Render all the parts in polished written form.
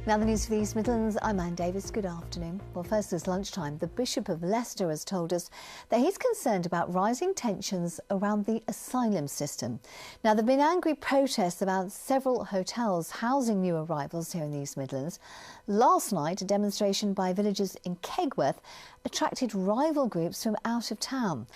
Now the news for the East Midlands, I'm Anne Davis. Good afternoon. Well, first this lunchtime, the Bishop of Leicester has told us that he's concerned about rising tensions around the asylum system. Now there have been angry protests about several hotels housing new arrivals here in the East Midlands. Last night, a demonstration by villagers in Kegworth attracted rival groups from out of town.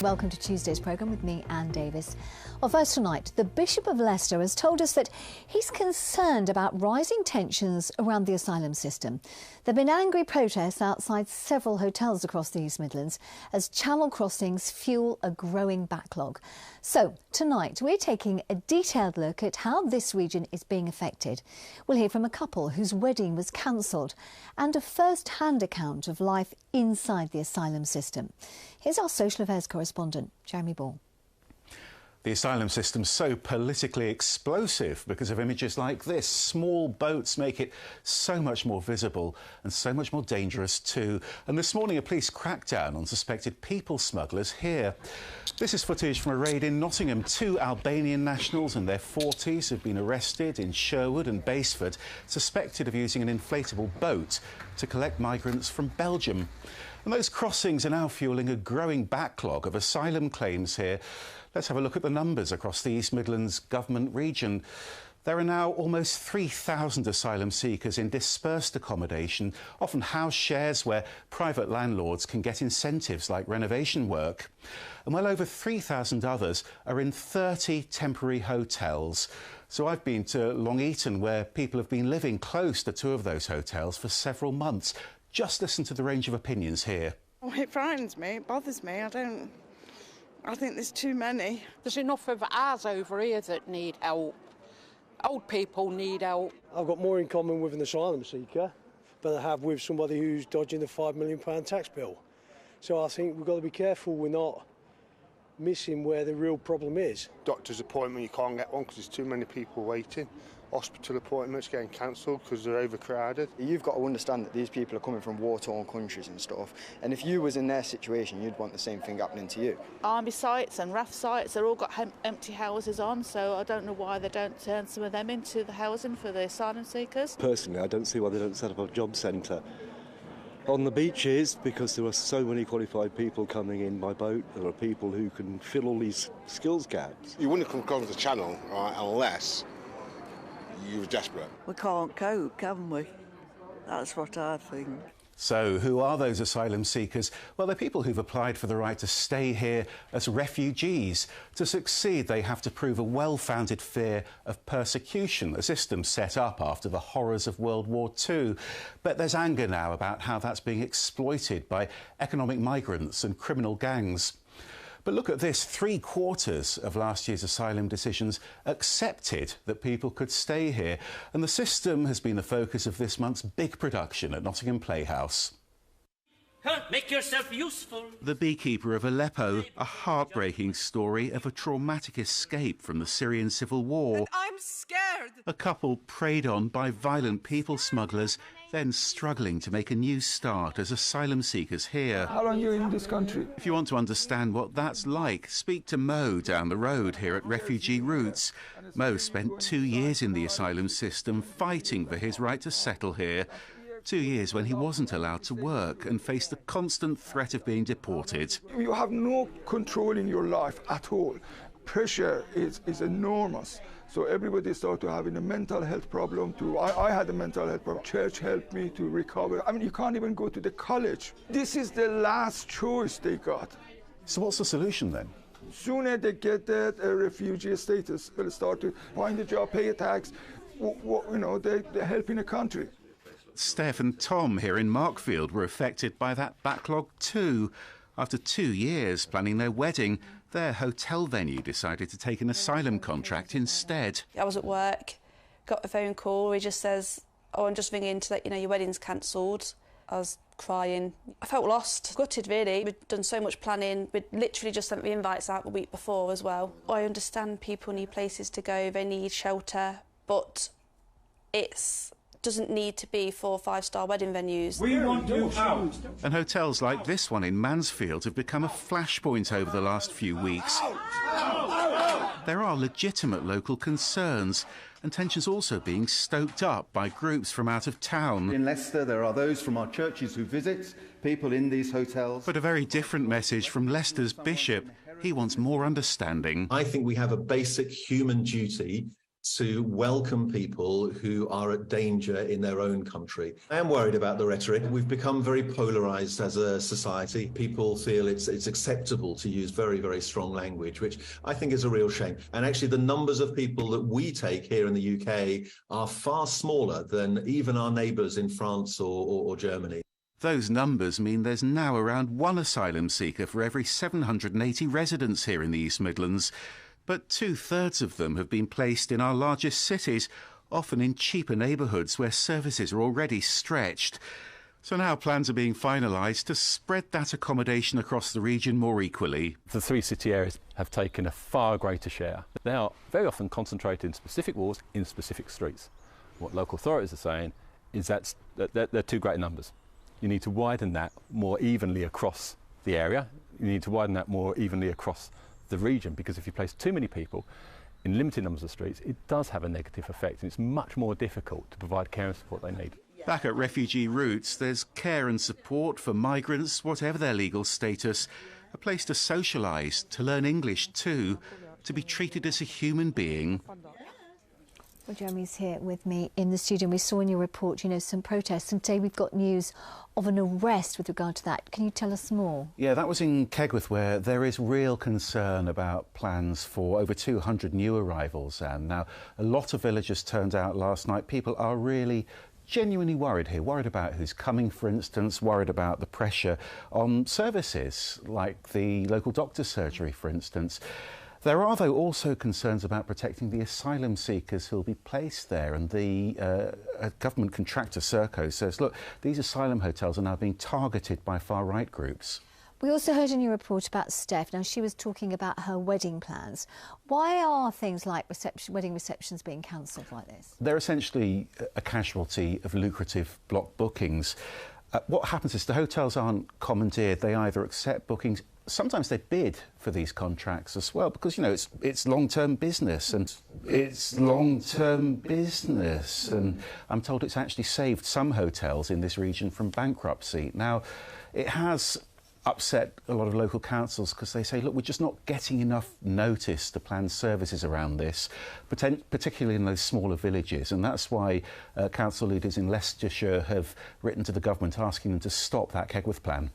Welcome to Tuesday's programme with me, Anne Davis. Well, first tonight, the Bishop of Leicester has told us that he's concerned about rising tensions around the asylum system. There have been angry protests outside several hotels across the East Midlands as channel crossings fuel a growing backlog. So, tonight, we're taking a detailed look at how this region is being affected. We'll hear from a couple whose wedding was cancelled and a first-hand account of life inside the asylum system. Here's our social affairs correspondent, Jeremy Ball. The asylum system's so politically explosive because of images like this. Small boats make it so much more visible and so much more dangerous too. And this morning a police crackdown on suspected people smugglers here. This is footage from a raid in Nottingham. 2 Albanian nationals in their 40s have been arrested in Sherwood and Basford, suspected of using an inflatable boat to collect migrants from Belgium. And those crossings are now fueling a growing backlog of asylum claims here. Let's have a look at the numbers across the East Midlands government region. There are now almost 3,000 asylum seekers in dispersed accommodation, often house shares where private landlords can get incentives like renovation work. And well over 3,000 others are in 30 temporary hotels. So I've been to Long Eaton, where people have been living close to 2 of those hotels for several months. Just listen to the range of opinions here. Oh, it frightens me, it bothers me. I think there's too many. There's enough of ours over here that need help. Old people need help. I've got more in common with an asylum seeker than I have with somebody who's dodging the £5 million tax bill. So I think we've got to be careful we're not missing where the real problem is. Doctor's appointment, you can't get one because there's too many people waiting. Hospital appointments getting cancelled because they're overcrowded. You've got to understand that these people are coming from war-torn countries and stuff, and if you was in their situation, you'd want the same thing happening to you. Army sites and RAF sites, they're all got empty houses on, so I don't know why they don't turn some of them into the housing for the asylum seekers. Personally, I don't see why they don't set up a job centre on the beaches, because there are so many qualified people coming in by boat. There are people who can fill all these skills gaps. You wouldn't come across the channel unless you were desperate. We can't cope, can we? That's what I think. So who are those asylum seekers? Well, they're people who've applied for the right to stay here as refugees. To succeed, they have to prove a well-founded fear of persecution, a system set up after the horrors of World War II. But there's anger now about how that's being exploited by economic migrants and criminal gangs. But look at this, 3/4 of last year's asylum decisions accepted that people could stay here. And the system has been the focus of this month's big production at Nottingham Playhouse. Make yourself useful. The Beekeeper of Aleppo, a heartbreaking story of a traumatic escape from the Syrian civil war. And I'm scared. A couple preyed on by violent people smugglers, then struggling to make a new start as asylum seekers here. How long are you in this country? If you want to understand what that's like, speak to Mo down the road here at Refugee Roots. Mo spent 2 years in the asylum system fighting for his right to settle here. 2 years when he wasn't allowed to work and faced the constant threat of being deported. You have no control in your life at all. Pressure is enormous. So everybody started having a mental health problem too. I had a mental health problem. Church helped me to recover. I mean, you can't even go to the college. This is the last choice they got. So what's the solution then? Sooner they get that refugee status, they'll start to find a job, pay a tax. They're helping the country. Steph and Tom here in Markfield were affected by that backlog too. After 2 years planning their wedding, their hotel venue decided to take an asylum contract instead. I was at work, got a phone call, he just says, "Oh, I'm just ringing to let you know your wedding's cancelled." I was crying. I felt lost, gutted really. We'd done so much planning, we'd literally just sent the invites out the week before as well. I understand people need places to go, they need shelter, but it doesn't need to be 4 or 5-star wedding venues. We want you out. And hotels like this one in Mansfield have become a flashpoint over the last few weeks. there are legitimate local concerns, and tensions also being stoked up by groups from out of town. In Leicester, there are those from our churches who visit people in these hotels. But a very different message from Leicester's bishop. He wants more understanding. I think we have a basic human duty to welcome people who are at danger in their own country. I am worried about the rhetoric. We've become very polarised as a society. People feel it's acceptable to use very, very strong language, which I think is a real shame. And actually the numbers of people that we take here in the UK are far smaller than even our neighbours in France or Germany. Those numbers mean there's now around one asylum seeker for every 780 residents here in the East Midlands. But 2/3 of them have been placed in our largest cities, often in cheaper neighbourhoods where services are already stretched. So now plans are being finalised to spread that accommodation across the region more equally. The 3 city areas have taken a far greater share. They are very often concentrated in specific wards, in specific streets. What local authorities are saying is that they're too great numbers. You need to widen that more evenly across the area. You need to widen that more evenly across the region, because if you place too many people in limited numbers of streets, it does have a negative effect, and it's much more difficult to provide care and support they need. Back at refugee roots, there's care and support for migrants, whatever their legal status, a place to socialise, to learn English too, to be treated as a human being. Well, Jeremy's here with me in the studio. We saw in your report, some protests, and today we've got news of an arrest with regard to that. Can you tell us more? Yeah, that was in Kegworth, where there is real concern about plans for over 200 new arrivals. And now, a lot of villagers turned out last night. People are really genuinely worried here, worried about who's coming, for instance, worried about the pressure on services like the local doctor's surgery, for instance. There are, though, also concerns about protecting the asylum seekers who'll be placed there, and the government contractor, Serco, says, look, these asylum hotels are now being targeted by far-right groups. We also heard in your report about Steph. Now, she was talking about her wedding plans. Why are things like wedding receptions being cancelled like this? They're essentially a casualty of lucrative block bookings. What happens is the hotels aren't commandeered. They either accept bookings. Sometimes they bid for these contracts as well, because, it's long-term business, and I'm told it's actually saved some hotels in this region from bankruptcy. Now, it has upset a lot of local councils because they say, look, we're just not getting enough notice to plan services around this, particularly in those smaller villages. And that's why council leaders in Leicestershire have written to the government asking them to stop that Kegworth plan.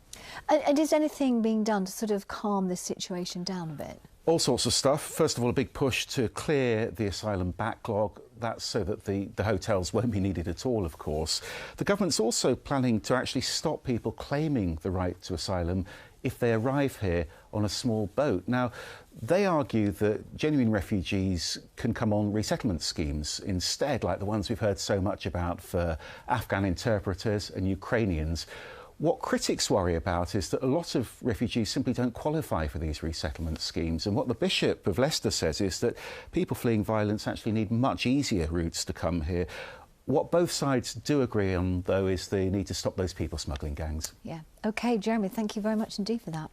And is anything being done to sort of calm this situation down a bit? All sorts of stuff. First of all, a big push to clear the asylum backlog. That's so that the hotels won't be needed at all, of course. The government's also planning to actually stop people claiming the right to asylum if they arrive here on a small boat. Now, they argue that genuine refugees can come on resettlement schemes instead, like the ones we've heard so much about for Afghan interpreters and Ukrainians. What critics worry about is that a lot of refugees simply don't qualify for these resettlement schemes. And what the Bishop of Leicester says is that people fleeing violence actually need much easier routes to come here. What both sides do agree on, though, is the need to stop those people smuggling gangs. Yeah. OK, Jeremy, thank you very much indeed for that.